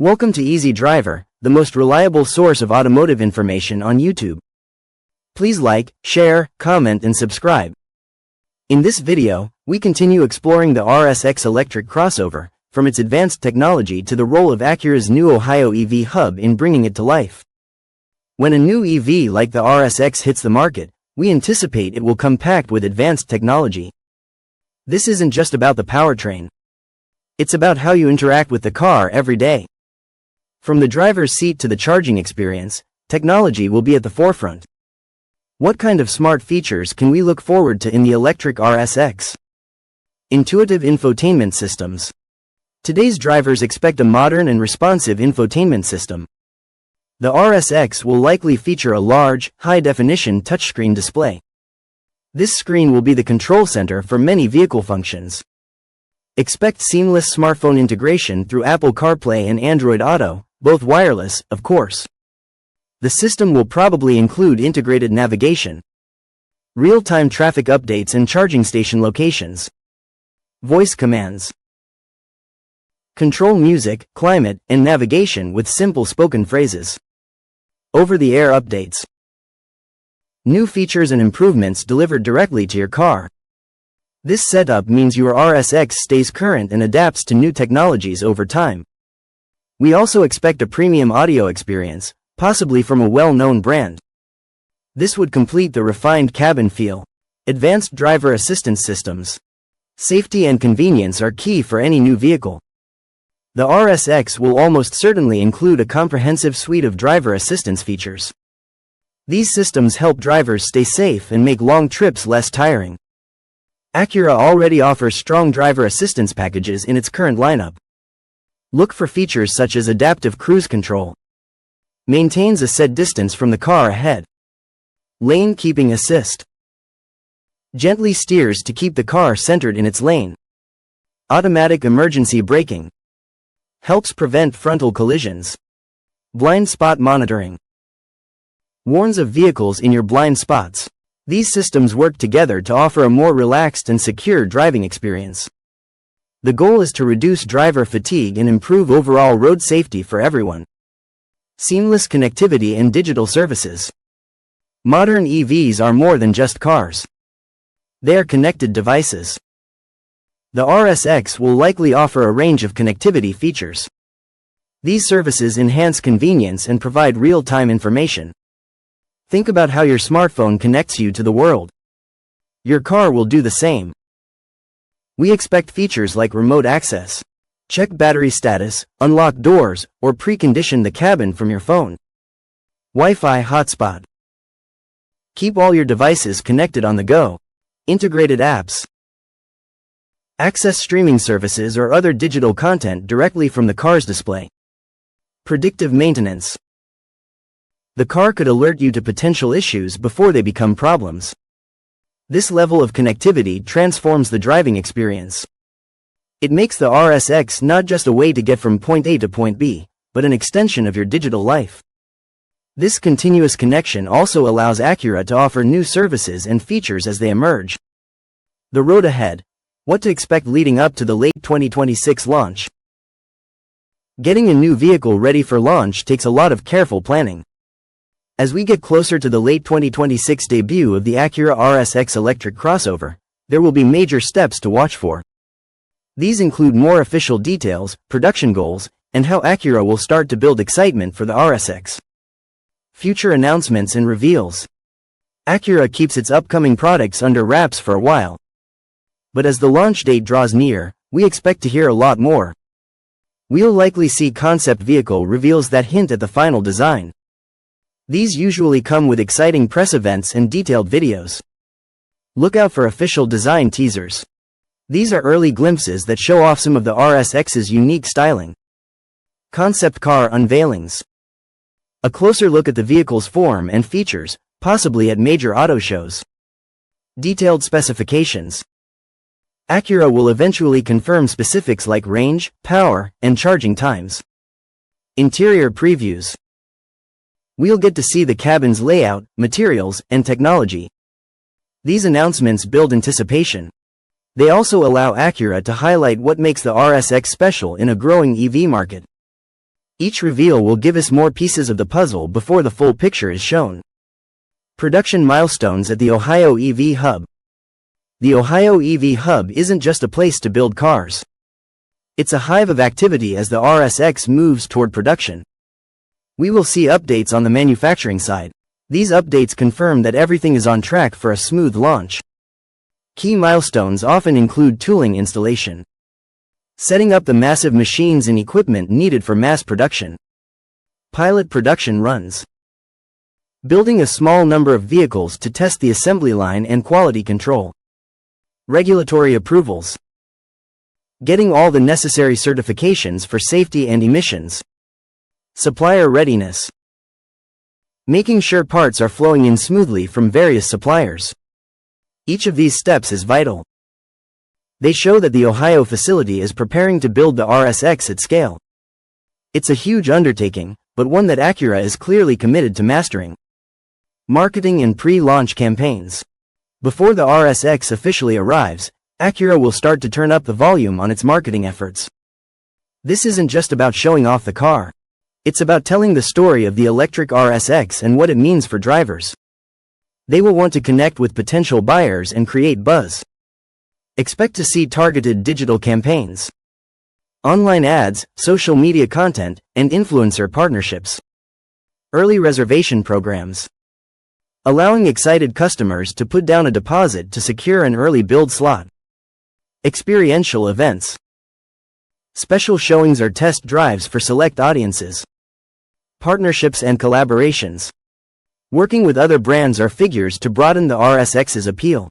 Welcome to Easy Driver, the most reliable source of automotive information on YouTube. Please like, share, comment and subscribe. In this video, we continue exploring the RSX Electric Crossover, from its advanced technology to the role of Acura's new Ohio EV hub in bringing it to life. When a new EV like the RSX hits the market, we anticipate it will come packed with advanced technology. This isn't just about the powertrain. It's about how you interact with the car every day. From the driver's seat to the charging experience, technology will be at the forefront. What kind of smart features can we look forward to in the electric RSX? Intuitive infotainment systems. Today's drivers expect a modern and responsive infotainment system. The RSX will likely feature a large, high-definition touchscreen display. This screen will be the control center for many vehicle functions. Expect seamless smartphone integration through Apple CarPlay and Android Auto, both wireless, of course. The system will probably include integrated navigation, real-time traffic updates and charging station locations, voice commands, control music, climate, and navigation with simple spoken phrases, over-the-air updates, new features and improvements delivered directly to your car. This setup means your RSX stays current and adapts to new technologies over time. We also expect a premium audio experience, possibly from a well-known brand. This would complete the refined cabin feel. Advanced driver assistance systems. Safety and convenience are key for any new vehicle. The RSX will almost certainly include a comprehensive suite of driver assistance features. These systems help drivers stay safe and make long trips less tiring. Acura already offers strong driver assistance packages in its current lineup. Look for features such as adaptive cruise control. Maintains a set distance from the car ahead. Lane keeping assist. Gently steers to keep the car centered in its lane. Automatic emergency braking. Helps prevent frontal collisions. Blind spot monitoring. Warns of vehicles in your blind spots. These systems work together to offer a more relaxed and secure driving experience. The goal is to reduce driver fatigue and improve overall road safety for everyone. Seamless connectivity and digital services. Modern EVs are more than just cars. They are connected devices. The RSX will likely offer a range of connectivity features. These services enhance convenience and provide real-time information. Think about how your smartphone connects you to the world. Your car will do the same. We expect features like remote access, check battery status, unlock doors, or precondition the cabin from your phone. Wi-Fi hotspot. Keep all your devices connected on the go. Integrated apps. Access streaming services or other digital content directly from the car's display. Predictive maintenance. The car could alert you to potential issues before they become problems. This level of connectivity transforms the driving experience. It makes the RSX not just a way to get from point A to point B, but an extension of your digital life. This continuous connection also allows Acura to offer new services and features as they emerge. The road ahead. What to expect leading up to the late 2026 launch. Getting a new vehicle ready for launch takes a lot of careful planning. As we get closer to the late 2026 debut of the Acura RSX Electric Crossover, there will be major steps to watch for. These include more official details, production goals, and how Acura will start to build excitement for the RSX. Future announcements and reveals. Acura keeps its upcoming products under wraps for a while. But as the launch date draws near, we expect to hear a lot more. We'll likely see concept vehicle reveals that hint at the final design. These usually come with exciting press events and detailed videos. Look out for official design teasers. These are early glimpses that show off some of the RSX's unique styling. Concept car unveilings. A closer look at the vehicle's form and features, possibly at major auto shows. Detailed specifications. Acura will eventually confirm specifics like range, power, and charging times. Interior previews. We'll get to see the cabin's layout, materials, and technology. These announcements build anticipation. They also allow Acura to highlight what makes the RSX special in a growing EV market. Each reveal will give us more pieces of the puzzle before the full picture is shown. Production milestones at the Ohio EV Hub. The Ohio EV Hub isn't just a place to build cars. It's a hive of activity as the RSX moves toward production. We will see updates on the manufacturing side. These updates confirm that everything is on track for a smooth launch. Key milestones often include tooling installation, setting up the massive machines and equipment needed for mass production, pilot production runs, building a small number of vehicles to test the assembly line and quality control, regulatory approvals, getting all the necessary certifications for safety and emissions, supplier readiness, making sure parts are flowing in smoothly from various suppliers. Each of these steps is vital. They show that the Ohio facility is preparing to build the RSX at scale. It's a huge undertaking, but one that Acura is clearly committed to mastering. Marketing and pre-launch campaigns. Before the RSX officially arrives, Acura will start to turn up the volume on its marketing efforts. This isn't just about showing off the car. It's about telling the story of the electric RSX and what it means for drivers. They will want to connect with potential buyers and create buzz. Expect to see targeted digital campaigns, online ads, social media content, and influencer partnerships. Early reservation programs, allowing excited customers to put down a deposit to secure an early build slot. Experiential events, special showings or test drives for select audiences. Partnerships and collaborations, working with other brands or figures to broaden the RSX's appeal.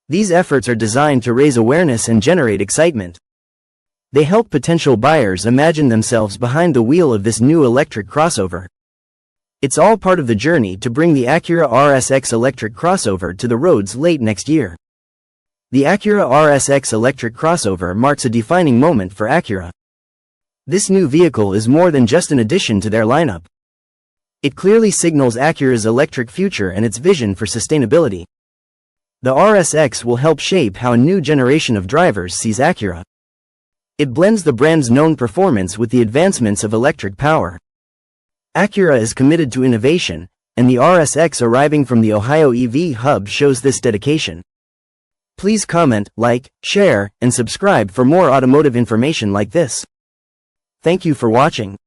These efforts are designed to raise awareness and generate excitement. They help potential buyers imagine themselves behind the wheel of this new electric crossover. It's all part of the journey to bring the Acura RSX Electric Crossover to the roads late next year. The Acura RSX Electric Crossover marks a defining moment for Acura. This new vehicle is more than just an addition to their lineup. It clearly signals Acura's electric future and its vision for sustainability. The RSX will help shape how a new generation of drivers sees Acura. It blends the brand's known performance with the advancements of electric power. Acura is committed to innovation, and the RSX arriving from the Ohio EV Hub shows this dedication. Please comment, like, share, and subscribe for more automotive information like this. Thank you for watching.